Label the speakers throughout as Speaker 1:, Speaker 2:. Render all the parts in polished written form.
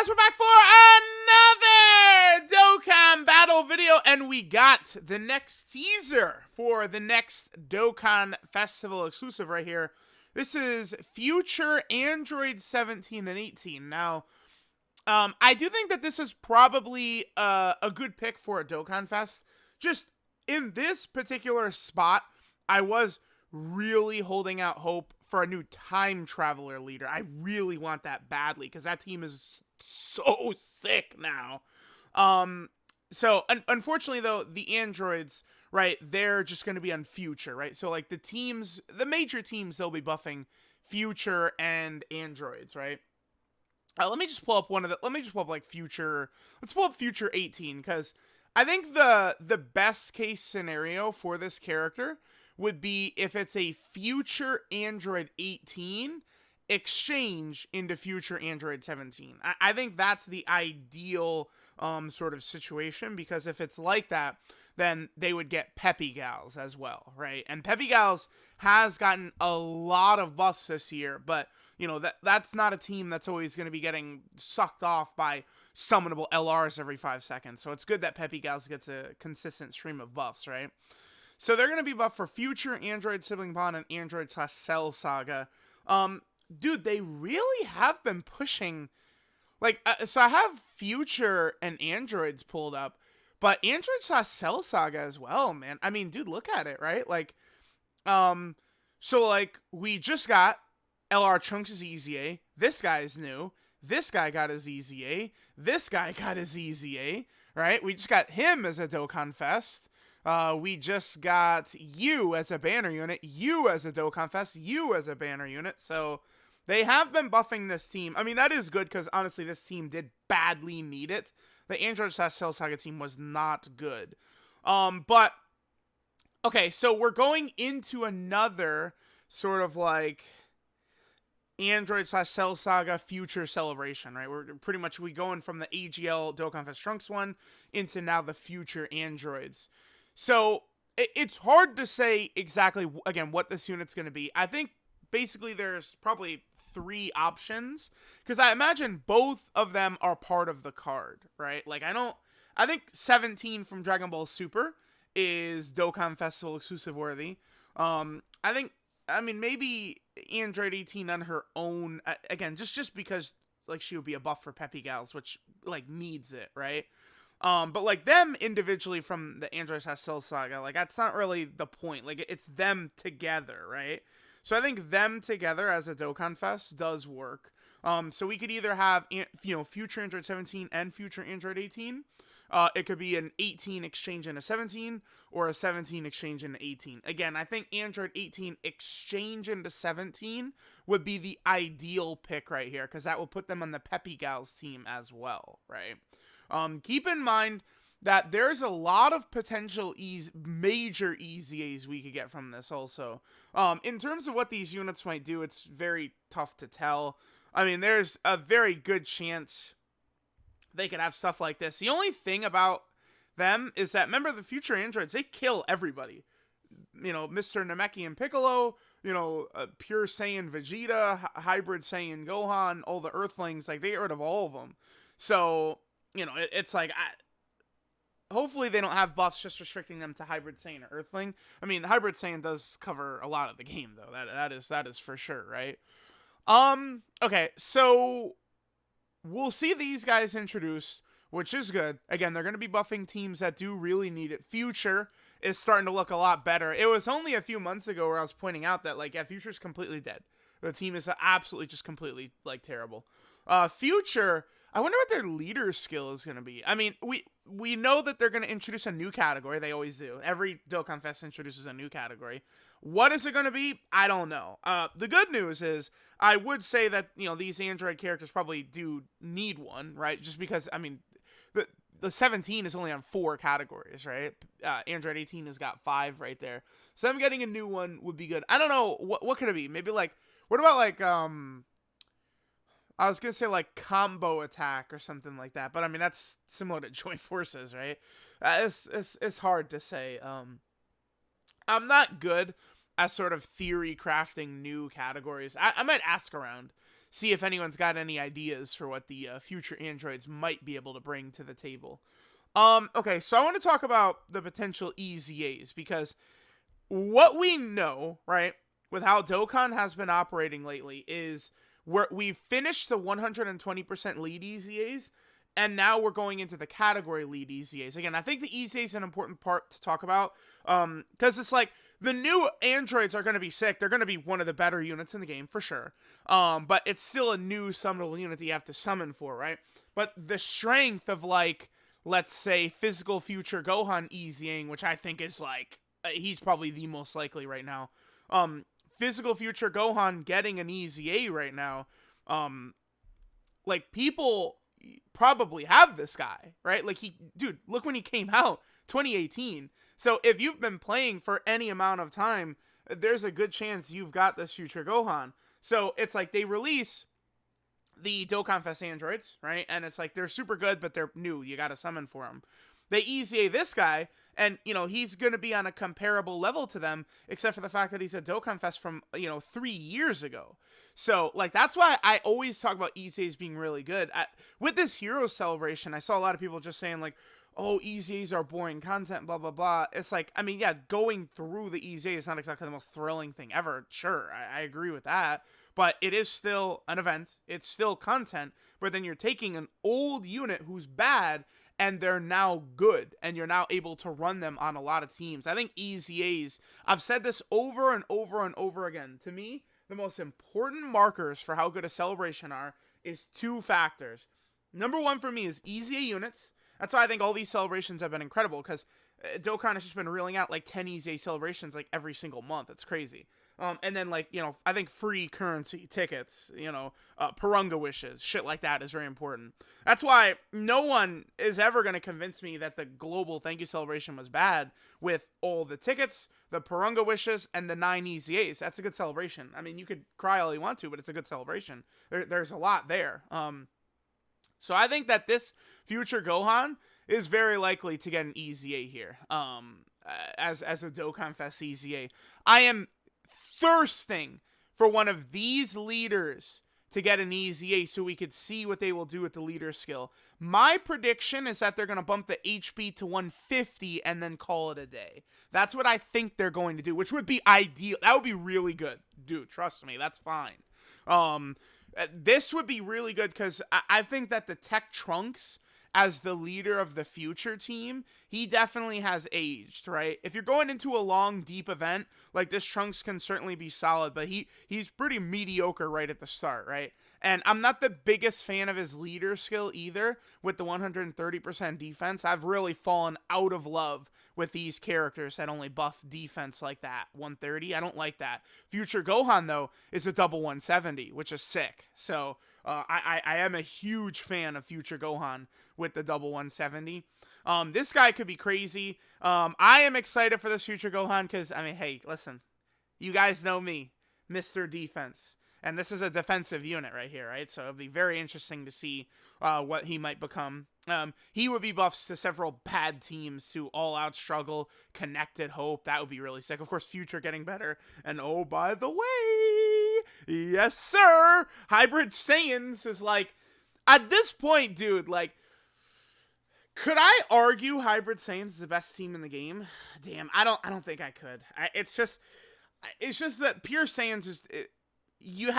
Speaker 1: guys, we're back for another Dokkan battle video, and we got the next teaser for the next Dokkan Festival exclusive right here. This is future Android 17 and 18. Now, I do think that this is probably a good pick for a Dokkan Fest. Just in this particular spot, I was really holding out hope for a new time traveler leader. I really want that badly because that team is so sick now. Unfortunately though, the androids, right, they're just going to be on future, right? So like the major teams, they'll be buffing future and androids, right? Let me just pull up like future. Let's pull up future 18 because I think the best case scenario for this character would be if it's a future Android 18 exchange into future Android 17. I think that's the ideal sort of situation, because if it's like that, then they would get Peppy Gals as well, right? And Peppy Gals has gotten a lot of buffs this year, but you know, that's not a team that's always going to be getting sucked off by summonable LRs every 5 seconds. So it's good that Peppy Gals gets a consistent stream of buffs, right? So they're going to be buffed for future Android Sibling Bond and Android/Cell Saga. Dude, they really have been pushing, like, so I have future and androids pulled up, but Android/Cell Saga as well, man. I mean, dude, look at it, right? Like, so like we just got LR Trunks' EZA. This guy's new. This guy got his EZA. This guy got his EZA, right? We just got him as a Dokkan Fest. We just got you as a banner unit, you as a Dokkan Fest, you as a banner unit. So they have been buffing this team. I mean, that is good because honestly, this team did badly need it. The Android/Cell Saga team was not good. But okay, so we're going into another sort of like Android/Cell Saga future celebration, right? We going from the AGL Dokkan Fest Trunks one into now the future androids. So it's hard to say exactly, again, what this unit's going to be. I think basically there's probably 3 options, because I imagine both of them are part of the card, right? Like, I think 17 from Dragon Ball Super is Dokkan Festival exclusive worthy. Maybe Android 18 on her own, again, just because, like, she would be a buff for Peppy Gals, which, like, needs it, right? But, like, them individually from the Android/Cell Saga, like, that's not really the point. Like, it's them together, right? So I think them together as a Dokkan Fest does work. So we could either have, future Android 17 and future Android 18. It could be an 18 exchange into 17, or a 17 exchange into 18. Again, I think Android 18 exchange into 17 would be the ideal pick right here, because that will put them on the Peppy Gals team as well, right? Keep in mind that there's a lot of potential major EZAs we could get from this also. In terms of what these units might do, it's very tough to tell. I mean, there's a very good chance they could have stuff like this. The only thing about them is that, remember, the future androids, they kill everybody. You know, Mr. Namekian and Piccolo, Pure Saiyan Vegeta, Hybrid Saiyan Gohan, all the Earthlings, like, they get rid of all of them. So, it's like, hopefully they don't have buffs just restricting them to Hybrid Saiyan or Earthling. I mean, Hybrid Saiyan does cover a lot of the game, though. That is for sure, right? Okay, so we'll see these guys introduced, which is good. Again, they're going to be buffing teams that do really need it. Future is starting to look a lot better. It was only a few months ago where I was pointing out that, like, yeah, Future's completely dead. The team is absolutely just completely, like, terrible. Future, I wonder what their leader skill is going to be. I mean, we know that they're going to introduce a new category. They always do. Every Dokkan Fest introduces a new category. What is it going to be? I don't know. The good news is, I would say that, these android characters probably do need one, right? Just because, I mean, the 17 is only on 4 categories, right? Android 18 has got 5 right there. So them getting a new one would be good. I don't know. What could it be? Maybe, like, what about, like, I was going to say, like, combo attack or something like that. But, I mean, that's similar to joint forces, right? It's hard to say. I'm not good at sort of theory crafting new categories. I might ask around, see if anyone's got any ideas for what the future androids might be able to bring to the table. Okay, so I want to talk about the potential EZAs, because what we know, right, with how Dokkan has been operating lately is we've finished the 120% lead EZAs, and now we're going into the category lead EZAs. Again, I think the EZA is an important part to talk about, because it's like, the new androids are going to be sick. They're going to be one of the better units in the game, for sure. But it's still a new summonable unit that you have to summon for, right? But the strength of, like, let's say, physical future Gohan EZing, which I think is, like, he's probably the most likely right now. Physical future Gohan getting an EZA right now, like, people probably have this guy, right? Like, dude, look when he came out, 2018. So if you've been playing for any amount of time, there's a good chance you've got this future Gohan. So it's like they release the DOKKANFEST androids, right? And it's like they're super good, but they're new. You got to summon for them. They EZA this guy, and, you know, he's going to be on a comparable level to them, except for the fact that he's a DOKKANFEST from, 3 years ago. So, like, that's why I always talk about EZAs being really good. With this Heroes Celebration, I saw a lot of people just saying, like, oh, EZAs are boring content, blah, blah, blah. It's like, I mean, yeah, going through the EZA is not exactly the most thrilling thing ever. Sure, I agree with that. But it is still an event. It's still content. But then you're taking an old unit who's bad, and they're now good, and you're now able to run them on a lot of teams. I think EZAs, I've said this over and over and over again. To me, the most important markers for how good a celebration are is 2 factors. Number 1 for me is EZA units. That's why I think all these celebrations have been incredible, because Dokkan has just been reeling out like 10 EZA celebrations like every single month. It's crazy. And then, like, I think free currency tickets, Purunga wishes, shit like that is very important. That's why no one is ever going to convince me that the global thank you celebration was bad with all the tickets, the Purunga wishes, and the 9 EZAs. That's a good celebration. I mean, you could cry all you want to, but it's a good celebration. There's a lot there. So I think that this future Gohan is very likely to get an EZA here, as a DOKKANFEST EZA. I am thirsting for one of these leaders to get an EZA so we could see what they will do with the leader skill. My prediction is that they're going to bump the HP to 150 and then call it a day. That's what I think they're going to do, which would be ideal. That would be really good. Dude, trust me, that's fine. This would be really good because I think that the Tech Trunks, as the leader of the future team, he definitely has aged, right? If you're going into a long, deep event, like, this Trunks can certainly be solid, but he's pretty mediocre right at the start, right? And I'm not the biggest fan of his leader skill either, with the 130% defense. I've really fallen out of love with these characters that only buff defense like that. 130, I don't like that. Future Gohan, though, is a double 170, which is sick. So, I am a huge fan of Future Gohan with the double 170. This guy could be crazy. I am excited for this Future Gohan because, I mean, hey, listen, you guys know me, Mr. Defense. And this is a defensive unit right here, right? So it'll be very interesting to see what he might become. He would be buffs to several bad teams to All Out Struggle, Connected Hope. That would be really sick. Of course, Future getting better. And oh, by the way, yes, sir, Hybrid Saiyans is like, at this point, dude, like, could I argue Hybrid Saiyans is the best team in the game? Damn, I don't think I could. It's just that Pure Saiyans is... You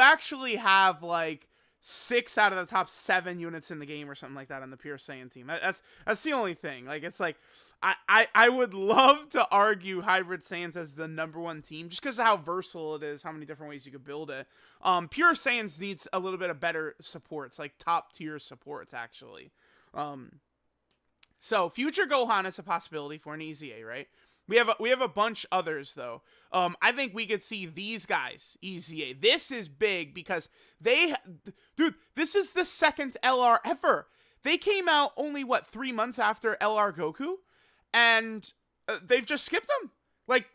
Speaker 1: actually have like 6 out of the top 7 units in the game or something like that on the Pure Saiyan team. That's the only thing. Like, it's like I would love to argue Hybrid Saiyans as the #1 team just because of how versatile it is, how many different ways you could build it. Pure Saiyans needs a little bit of better supports, like top tier supports actually. So Future Gohan is a possibility for an EZA, right? We have a bunch others though. I think we could see these guys EZA. This is big because dude, this is the second LR ever. They came out only 3 months after LR Goku, and they've just skipped them. Like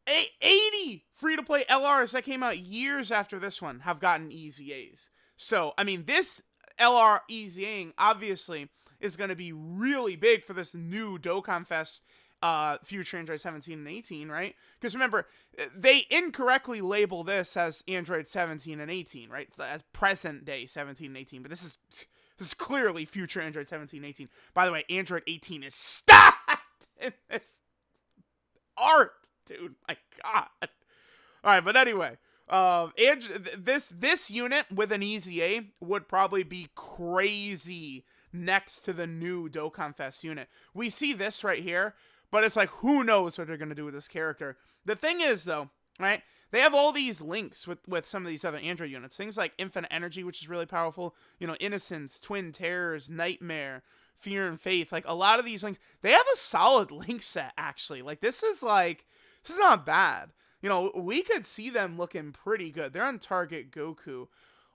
Speaker 1: 80 free-to-play LRs that came out years after this one have gotten EZAs. So I mean, this LR EZAing obviously is going to be really big for this new DOKKANFEST future Android 17 and 18, right? Because remember, they incorrectly label this as Android 17 and 18, right? So as present day 17 and 18, but this is clearly future Android 17 and 18. By the way, Android 18 is stacked in this art, dude. My God. All right, but anyway, this unit with an EZA would probably be crazy next to the new DOKKANFEST unit. We see this right here, but it's like, who knows what they're going to do with this character. The thing is, though, right, they have all these links with some of these other Android units. Things like Infinite Energy, which is really powerful, you know, Innocence, Twin Terrors, Nightmare, Fear and Faith. Like, a lot of these links, they have a solid link set, actually. Like, this is not bad. You know, we could see them looking pretty good. They're on target Goku.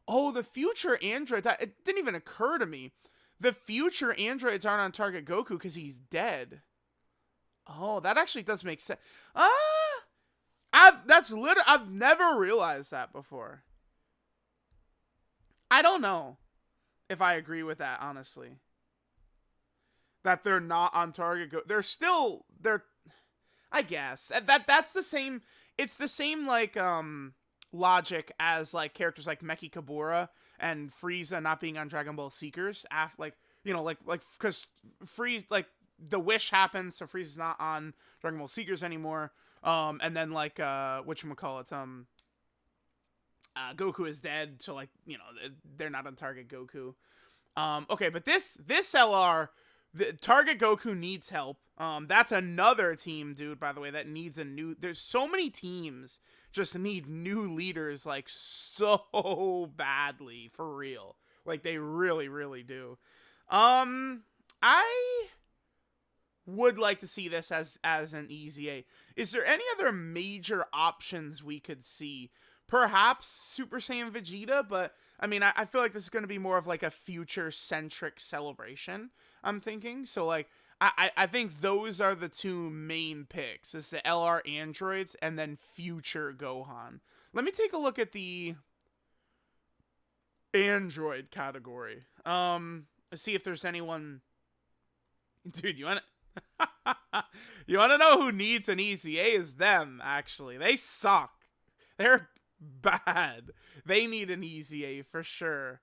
Speaker 1: Oh, the future androids, it didn't even occur to me. The future androids aren't on target Goku because he's dead. Oh, that actually does make sense. I've never realized that before. I don't know if I agree with that, honestly. That they're not on target they're I guess. That's the same, it's the same like logic as like characters like Meki Kabura and Frieza not being on Dragon Ball Seekers because Frieza, like, the wish happens, so Frieza's not on Dragon Ball Seekers anymore. And then like whatchamacallit, Goku is dead, so like, you know, they're not on target Goku. Okay, but this LR, the target Goku needs help. That's another team, dude, by the way, that needs there's so many teams just need new leaders, like, so badly, for real. Like, they really, really do. I would like to see this as an EZA. Is there any other major options we could see? Perhaps Super Saiyan Vegeta, but I mean, I feel like this is going to be more of like a future-centric celebration, I'm thinking. So, like, I think those are the two main picks. It's the LR androids and then future Gohan. Let me take a look at the android category. Let's see if there's anyone. Dude, you want to know who needs an EZA? Is them, actually. They suck. They're bad. They need an EZA for sure.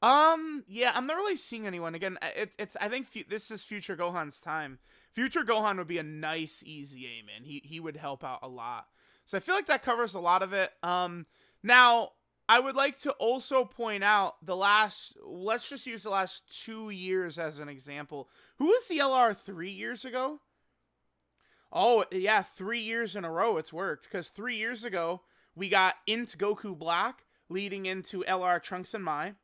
Speaker 1: Yeah, I'm not really seeing anyone. Again, I think this is Future Gohan's time. Future Gohan would be a nice EZA, man. He would help out a lot. So I feel like that covers a lot of it. Now, I would like to also point out let's just use the last 2 years as an example. Who was the LR 3 years ago? Oh, yeah, 3 years in a row it's worked. Because 3 years ago, we got Int Goku Black leading into LR Trunks and Mai.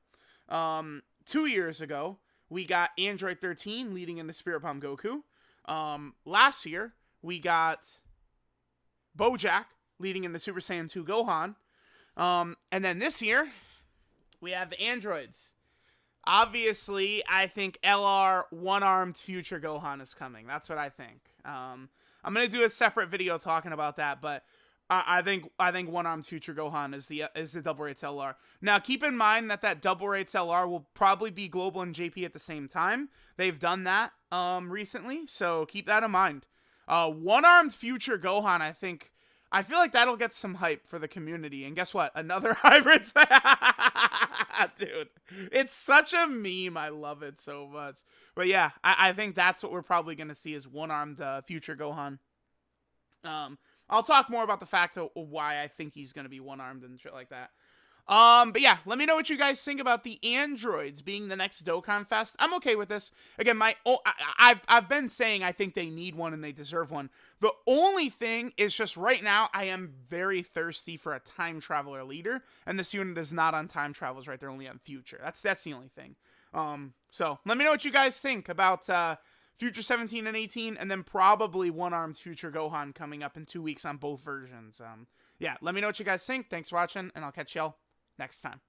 Speaker 1: 2 years ago, we got Android 13 leading into Spirit Bomb Goku. Last year, we got Bojack leading into Super Saiyan 2 Gohan. And then this year, we have the androids. Obviously, I think LR one-armed future Gohan is coming. That's what I think. I'm going to do a separate video talking about that, but I think one-armed future Gohan is the double rates LR. Now, keep in mind that double rates LR will probably be global and JP at the same time. They've done that recently, so keep that in mind. One-armed future Gohan, I feel like that'll get some hype for the community. And guess what? Another hybrid. Dude, it's such a meme. I love it so much. But yeah, I think that's what we're probably going to see is one-armed future Gohan. I'll talk more about the fact of why I think he's going to be one-armed and shit like that. But yeah, let me know what you guys think about the androids being the next Dokkan Fest. I'm okay with this. Again, I've been saying I think they need one and they deserve one. The only thing is just right now I am very thirsty for a time traveler leader, and this unit is not on time travels, right? They're only on future. That's the only thing. So let me know what you guys think about Future 17 and 18, and then probably one-armed future Gohan coming up in 2 weeks on both versions. Yeah, let me know what you guys think. Thanks for watching, and I'll catch y'all next time.